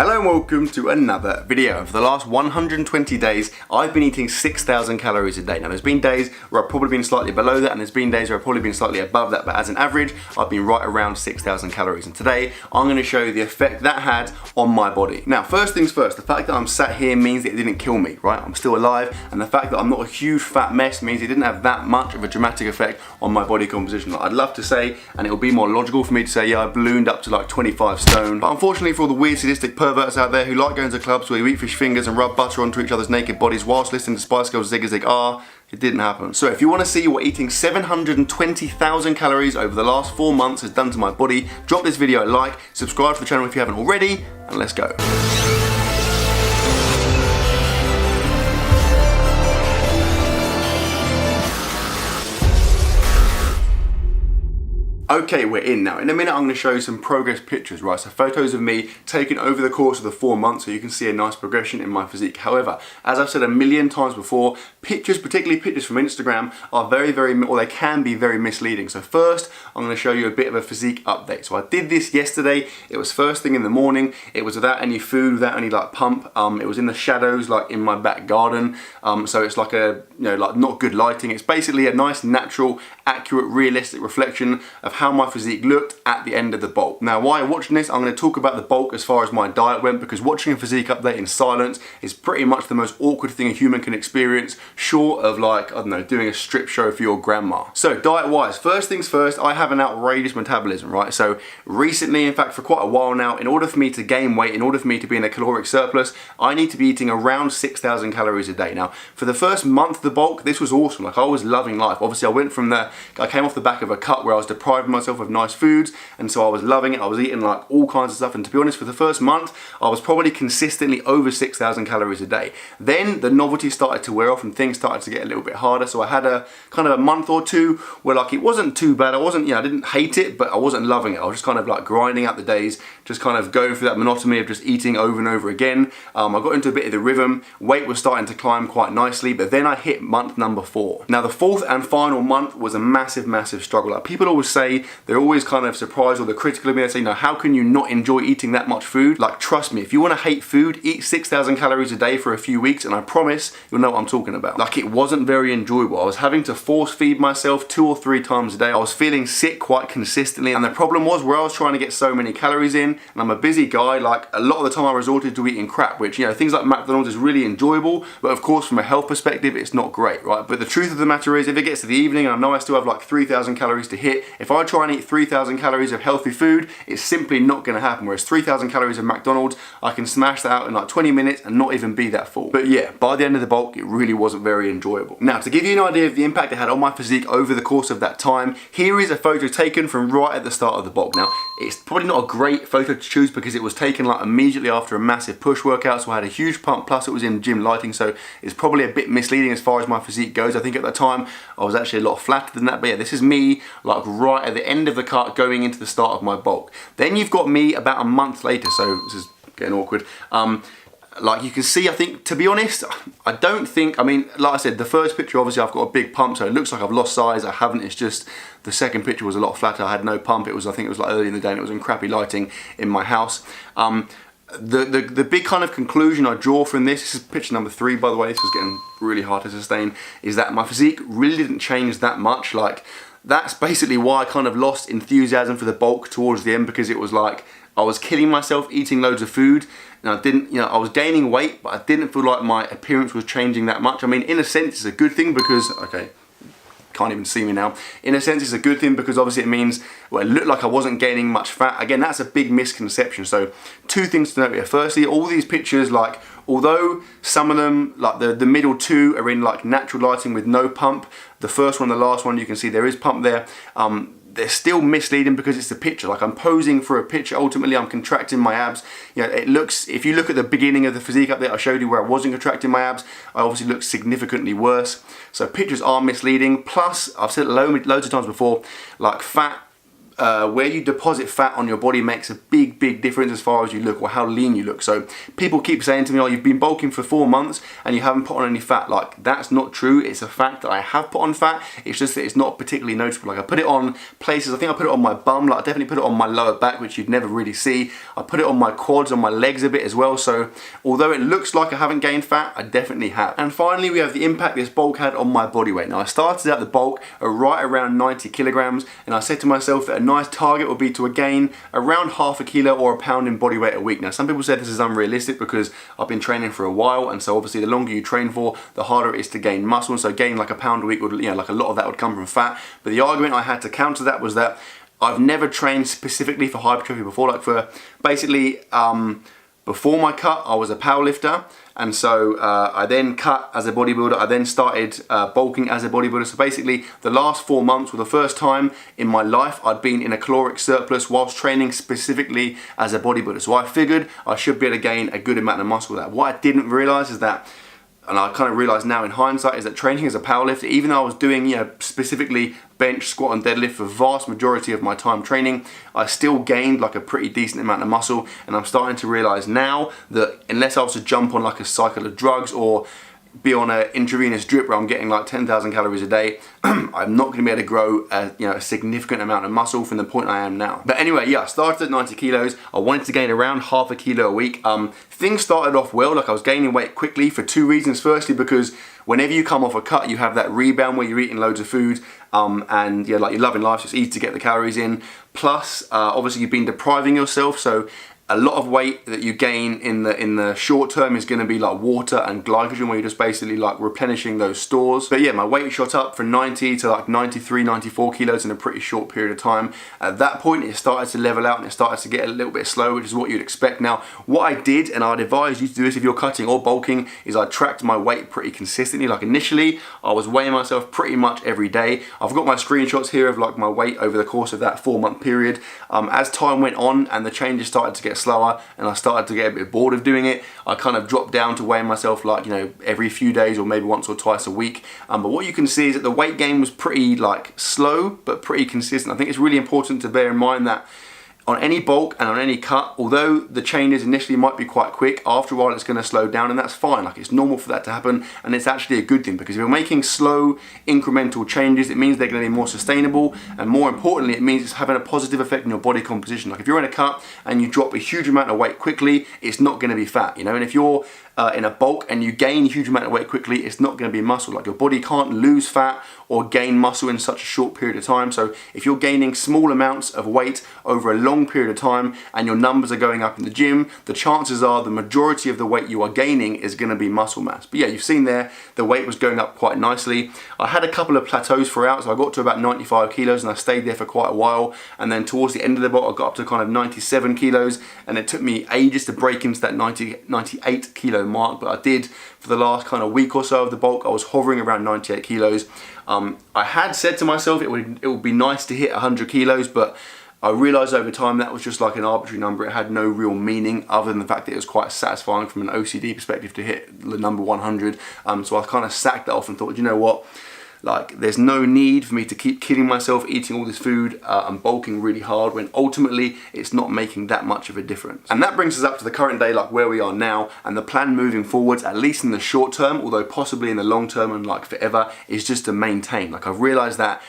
Hello and welcome to another video. For the last 120 days, I've been eating 6,000 calories a day. Now there's been days where I've probably been slightly below that and there's been days where I've probably been slightly above that, but as an average, I've been right around 6,000 calories. And today, I'm gonna show you the effect that had on my body. Now, first things first, the fact that I'm sat here means that it didn't kill me, right? I'm still alive, and the fact that I'm not a huge fat mess means it didn't have that much of a dramatic effect on my body composition. Like, I'd love to say, and it would be more logical for me to say, yeah, I ballooned up to like 25 stone. But unfortunately for all the weird sadistic perverts out there who like going to clubs where you eat fish fingers and rub butter onto each other's naked bodies whilst listening to Spice Girls Zig a Zig Ah, it didn't happen. So if you want to see what eating 720,000 calories over the last 4 months has done to my body, drop this video a like, subscribe to the channel if you haven't already, and let's go. Okay, we're in now. In a minute, I'm going to show you some progress pictures, right? So photos of me taken over the course of the 4 months so you can see a nice progression in my physique. However, as I've said a million times before, pictures, particularly pictures from Instagram, are they can be very misleading. So first, I'm going to show you a bit of a physique update. So I did this yesterday. It was first thing in the morning. It was without any food, without any like pump. It was in the shadows, like in my back garden. So it's like a, like not good lighting. It's basically a nice, natural, accurate, realistic reflection of how my physique looked at the end of the bulk. Now, while you're watching this, I'm going to talk about the bulk as far as my diet went, because watching a physique update in silence is pretty much the most awkward thing a human can experience, short of like, I don't know, doing a strip show for your grandma. So diet-wise, first things first, I have an outrageous metabolism, right? So recently, in fact, for quite a while now, in order for me to gain weight, in order for me to be in a caloric surplus, I need to be eating around 6,000 calories a day. Now, for the first month of the bulk, this was awesome. Like, I was loving life. Obviously, I came off the back of a cut where I was depriving myself of nice foods, and so I was loving it. I was eating like all kinds of stuff, and to be honest, for the first month I was probably consistently over 6,000 calories a day. Then the novelty started to wear off and things started to get a little bit harder, so I had a kind of a month or two where like it wasn't too bad. I didn't hate it, but I wasn't loving it. I was just kind of like grinding out the days, just kind of going through that monotony of just eating over and over again. I got into a bit of the rhythm, weight was starting to climb quite nicely, but then I hit month number 4. Now the fourth and final month was a massive struggle. Like, people always say, they're always kind of surprised or they're critical of me. They say, how can you not enjoy eating that much food? Like, trust me, if you want to hate food, eat 6,000 calories a day for a few weeks and I promise you'll know what I'm talking about. Like, it wasn't very enjoyable. I was having to force feed myself 2 or 3 times a day. I was feeling sick quite consistently, and the problem was where I was trying to get so many calories in, and I'm a busy guy, like a lot of the time I resorted to eating crap, which, things like McDonald's is really enjoyable, but of course from a health perspective it's not great, right? But the truth of the matter is, if it gets to the evening and I know I still have like 3,000 calories to hit, if I try and eat 3,000 calories of healthy food, it's simply not going to happen. Whereas 3,000 calories of McDonald's, I can smash that out in like 20 minutes and not even be that full. But yeah, by the end of the bulk, it really wasn't very enjoyable. Now, to give you an idea of the impact it had on my physique over the course of that time, here is a photo taken from right at the start of the bulk. Now, it's probably not a great photo to choose because it was taken like immediately after a massive push workout, so I had a huge pump, plus it was in gym lighting, so it's probably a bit misleading as far as my physique goes. I think at the time, I was actually a lot flatter than that, but yeah, this is me like right at the end of the cut going into the start of my bulk. Then you've got me about a month later, so this is getting awkward. Like you can see, I think, to be honest, like I said, the first picture, obviously I've got a big pump, so it looks like I've lost size. I haven't, it's just the second picture was a lot flatter. I had no pump. I think it was like early in the day and it was in crappy lighting in my house. The big kind of conclusion I draw from this is picture number 3, by the way, this was getting really hard to sustain, is that my physique really didn't change that much. Like, that's basically why I kind of lost enthusiasm for the bulk towards the end, because it was like I was killing myself eating loads of food, and I was gaining weight, but I didn't feel like my appearance was changing that much. I mean, in a sense, it's a good thing because, okay, can't even see me now. In a sense, it's a good thing because obviously it means, well, it looked like I wasn't gaining much fat. Again, that's a big misconception. So 2 things to note here. Firstly, all these pictures, like, although some of them, like the middle 2 are in like natural lighting with no pump, the first one, the last one, you can see there is pump there. They're still misleading because it's the picture. Like, I'm posing for a picture. Ultimately, I'm contracting my abs. It looks, if you look at the beginning of the physique update, I showed you where I wasn't contracting my abs. I obviously look significantly worse. So pictures are misleading. Plus, I've said it loads of times before, like fat where you deposit fat on your body makes a big difference as far as you look or how lean you look. So people keep saying to me, oh, you've been bulking for 4 months and you haven't put on any fat. Like, that's not true. It's a fact that I have put on fat. It's just that it's not particularly noticeable. Like, I put it on places, I think I put it on my bum, like I definitely put it on my lower back, which you'd never really see. I put it on my quads, on my legs a bit as well. So although it looks like I haven't gained fat, I definitely have. And finally, we have the impact this bulk had on my body weight. Now, I started out the bulk at right around 90 kilograms, and I said to myself that a nice target would be to gain around half a kilo or a pound in body weight a week. Now, some people said this is unrealistic because I've been training for a while, and so obviously the longer you train for, the harder it is to gain muscle, and so gaining like a pound a week would, like a lot of that would come from fat. But the argument I had to counter that was that I've never trained specifically for hypertrophy before. Like, for basically before my cut, I was a powerlifter, and so I then cut as a bodybuilder. I then started bulking as a bodybuilder. So basically, the last 4 months were the first time in my life I'd been in a caloric surplus whilst training specifically as a bodybuilder. So I figured I should be able to gain a good amount of muscle with that. What I didn't realize is that, and I kind of realize now in hindsight, is that training as a powerlifter, even though I was doing, specifically bench, squat and deadlift for the vast majority of my time training, I still gained like a pretty decent amount of muscle. And I'm starting to realize now that unless I was to jump on like a cycle of drugs or be on an intravenous drip where I'm getting like 10,000 calories a day, I'm not going to be able to grow a significant amount of muscle from the point I am now. But anyway, yeah, I started at 90 kilos. I wanted to gain around half a kilo a week. Things started off well, like I was gaining weight quickly for 2 reasons. Firstly, because whenever you come off a cut, you have that rebound where you're eating loads of food, and like you're loving life, so it's easy to get the calories in. Plus, obviously you've been depriving yourself, so a lot of weight that you gain in the short term is going to be like water and glycogen, where you're just basically like replenishing those stores. But yeah, my weight shot up from 90 to like 93, 94 kilos in a pretty short period of time. At that point, it started to level out and it started to get a little bit slow, which is what you'd expect. Now, what I did, and I'd advise you to do this if you're cutting or bulking, is I tracked my weight pretty consistently. Like initially, I was weighing myself pretty much every day. I've got my screenshots here of like my weight over the course of that 4-month period. As time went on and the changes started to get slower and I started to get a bit bored of doing it, I kind of dropped down to weighing myself like, every few days or maybe once or twice a week. But what you can see is that the weight gain was pretty like slow but pretty consistent. I think it's really important to bear in mind that on any bulk and on any cut, although the changes initially might be quite quick, after a while it's going to slow down, and that's fine. Like, it's normal for that to happen, and it's actually a good thing, because if you're making slow incremental changes, it means they're going to be more sustainable, and more importantly, it means it's having a positive effect on your body composition. Like, if you're in a cut and you drop a huge amount of weight quickly, it's not going to be fat, and if you're in a bulk and you gain a huge amount of weight quickly, it's not going to be muscle. Like, your body can't lose fat or gain muscle in such a short period of time. So if you're gaining small amounts of weight over a long period of time and your numbers are going up in the gym, the chances are the majority of the weight you are gaining is going to be muscle mass. But yeah, you've seen there, the weight was going up quite nicely. I had a couple of plateaus throughout, so I got to about 95 kilos and I stayed there for quite a while. And then towards the end of the bulk, I got up to kind of 97 kilos, and it took me ages to break into that 98 kilo mark, but I did for the last kind of week or so of the bulk. I was hovering around 98 kilos. I had said to myself it would be nice to hit 100 kilos, but I realised over time that was just like an arbitrary number. It had no real meaning other than the fact that it was quite satisfying from an OCD perspective to hit the number 100. So I kind of sacked that off and thought, you know what? Like, there's no need for me to keep killing myself eating all this food and bulking really hard when ultimately it's not making that much of a difference. And that brings us up to the current day, like where we are now, and the plan moving forwards, at least in the short term, although possibly in the long term and like forever, is just to maintain. Like, I've realized that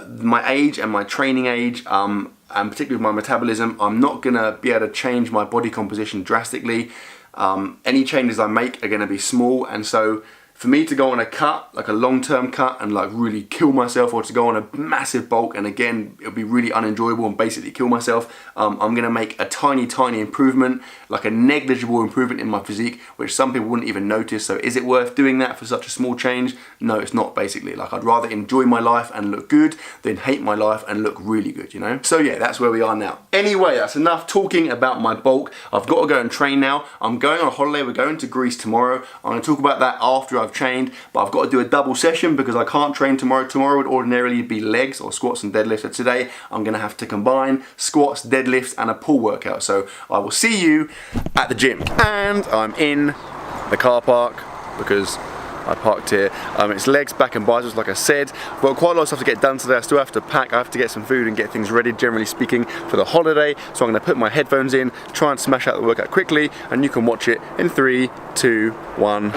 my age and my training age, and particularly with my metabolism, I'm not gonna be able to change my body composition drastically. Any changes I make are gonna be small, and so for me to go on a cut, like a long-term cut, and like really kill myself, or to go on a massive bulk and again it'll be really unenjoyable and basically kill myself, I'm gonna make a tiny improvement, like a negligible improvement in my physique, which some people wouldn't even notice. So is it worth doing that for such a small change? No, it's not, basically. Like, I'd rather enjoy my life and look good than hate my life and look really good, So yeah, that's where we are now. Anyway, that's enough talking about my bulk. I've got to go and train now. I'm going on a holiday. We're going to Greece tomorrow. I'm going to talk about that after I've trained, but I've got to do a double session because I can't train tomorrow. Tomorrow would ordinarily be legs or squats and deadlifts. So today I'm going to have to combine squats, deadlifts and a pull workout. So I will see you at the gym. And I'm in the car park because I parked here. It's legs, back and biceps, like I said. I've got quite a lot of stuff to get done today. I still have to pack, I have to get some food and get things ready, generally speaking, for the holiday. So I'm going to put my headphones in, try and smash out the workout quickly, and you can watch it in 3, 2, 1.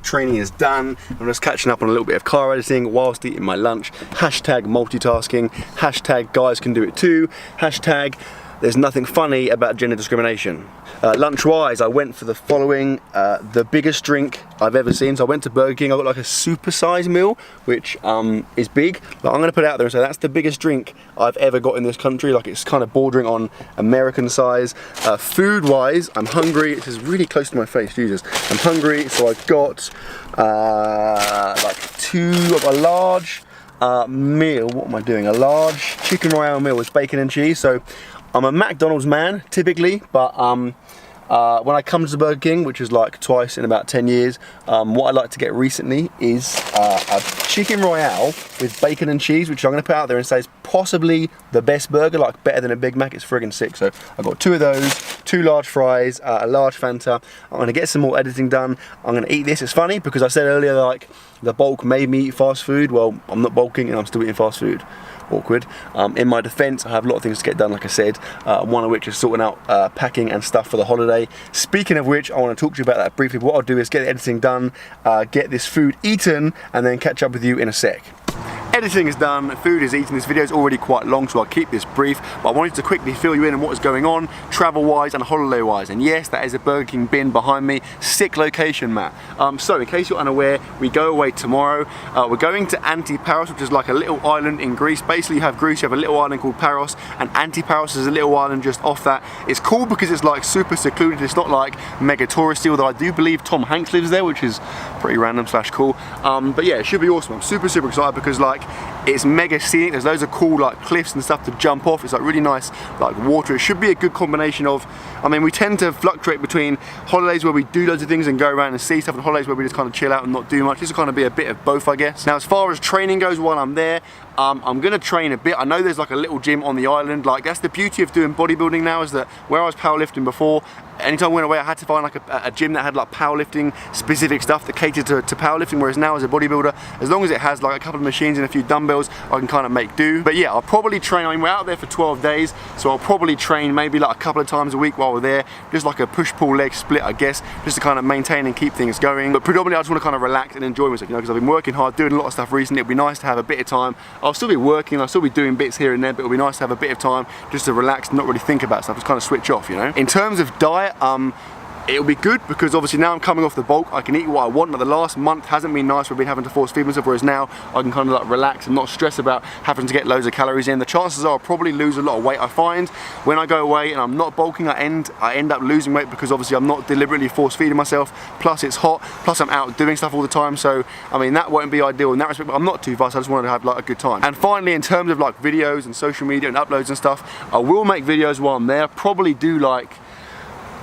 Training is done. I'm just catching up on a little bit of car editing whilst eating my lunch. Hashtag multitasking. Hashtag guys can do it too. Hashtag there's nothing funny about gender discrimination. Lunch-wise, I went for the following, the biggest drink I've ever seen. So I went to Burger King, I got like a super-sized meal, which is big. But I'm gonna put it out there and say that's the biggest drink I've ever got in this country. Like, it's kind of bordering on American size. Food-wise, I'm hungry. This is really close to my face, Jesus. I'm hungry, so I've got like a large meal. What am I doing? A large chicken royale meal with bacon and cheese. So I'm a McDonald's man typically, but when I come to Burger King, which is like twice in about 10 years, what I like to get recently is a chicken royale with bacon and cheese, which I'm going to put out there and say is possibly the best burger, like better than a Big Mac. It's friggin' sick. So I've got 2 of those, 2 large fries, a large Fanta. I'm going to get some more editing done. I'm going to eat this. It's funny because I said earlier, like, the bulk made me eat fast food. Well, I'm not bulking and I'm still eating fast food. Awkward. In my defense, I have a lot of things to get done, like I said, one of which is sorting out packing and stuff for the holiday. Speaking of which, I want to talk to you about that briefly. What I'll do is get the editing done, get this food eaten, and then catch up with you in a sec. Editing is done, food is eaten. This video is already quite long, so I'll keep this brief, but I wanted to quickly fill you in on what is going on travel-wise and holiday-wise. And yes, that is a Burger King bin behind me. Sick location, Matt. So in case you're unaware, we go away tomorrow. We're going to Antiparos, which is like a little island in Greece. Basically, you have Greece, you have a little island called Paros, and Antiparos is a little island just off that. It's cool because it's like super secluded. It's not like mega touristy, although I do believe Tom Hanks lives there, which is pretty random / cool. But yeah, it should be awesome. I'm super excited because like it's mega scenic. There's loads of cool like cliffs and stuff to jump off. It's like really nice like water. It should be a good combination of, I mean, we tend to fluctuate between holidays where we do loads of things and go around and see stuff, and holidays where we just kind of chill out and not do much. This will kind of be a bit of both, I guess. Now, as far as training goes while I'm there, I'm gonna train a bit. I know there's like a little gym on the island. Like, that's the beauty of doing bodybuilding now, is that where I was powerlifting before, anytime I went away, I had to find like a gym that had like powerlifting specific stuff that catered to powerlifting, whereas now as a bodybuilder, as long as it has like a couple of machines and a few dumbbells, I can kind of make do. But yeah, I'll probably train, I mean, we're out there for 12 days, so I'll probably train maybe like a couple of times a week while we're there, just like a push-pull leg split, I guess, just to kind of maintain and keep things going. But predominantly I just want to kind of relax and enjoy myself, you know, because I've been working hard, doing a lot of stuff recently. It'd be nice to have a bit of time. I'll still be working, I'll still be doing bits here and there, but it'll be nice to have a bit of time just to relax and not really think about stuff, just kind of switch off, you know. In terms of diet, it'll be good because obviously now I'm coming off the bulk, I can eat what I want. Now the last month hasn't been nice, we've been having to force feed myself, whereas now I can kind of like relax and not stress about having to get loads of calories in. The chances are I'll probably lose a lot of weight. I find when I go away and I'm not bulking, I end up losing weight because obviously I'm not deliberately force feeding myself, plus it's hot, plus I'm out doing stuff all the time. So I mean, that won't be ideal in that respect, but I'm not too fussed. I just wanted to have like a good time. And finally, in terms of like videos and social media and uploads and stuff, I will make videos while I'm there. Probably do like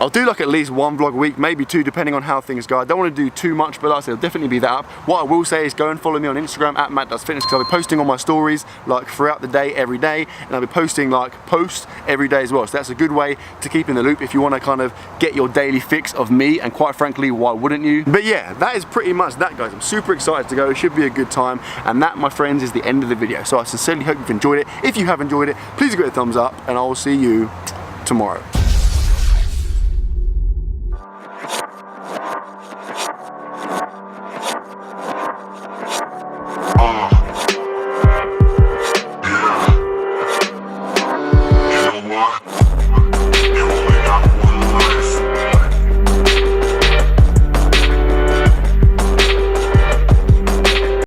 I'll do like at least one vlog a week, maybe two, depending on how things go. I don't want to do too much, but like I said, it'll definitely be that up. What I will say is go and follow me on Instagram at Mattdoesfitness, because I'll be posting on my stories like throughout the day, every day, and I'll be posting like posts every day as well. So that's a good way to keep in the loop if you want to kind of get your daily fix of me, and quite frankly, why wouldn't you? But yeah, that is pretty much that, guys. I'm super excited to go. It should be a good time, and that, my friends, is the end of the video. So I sincerely hope you've enjoyed it. If you have enjoyed it, please give it a thumbs up, and I will see you tomorrow.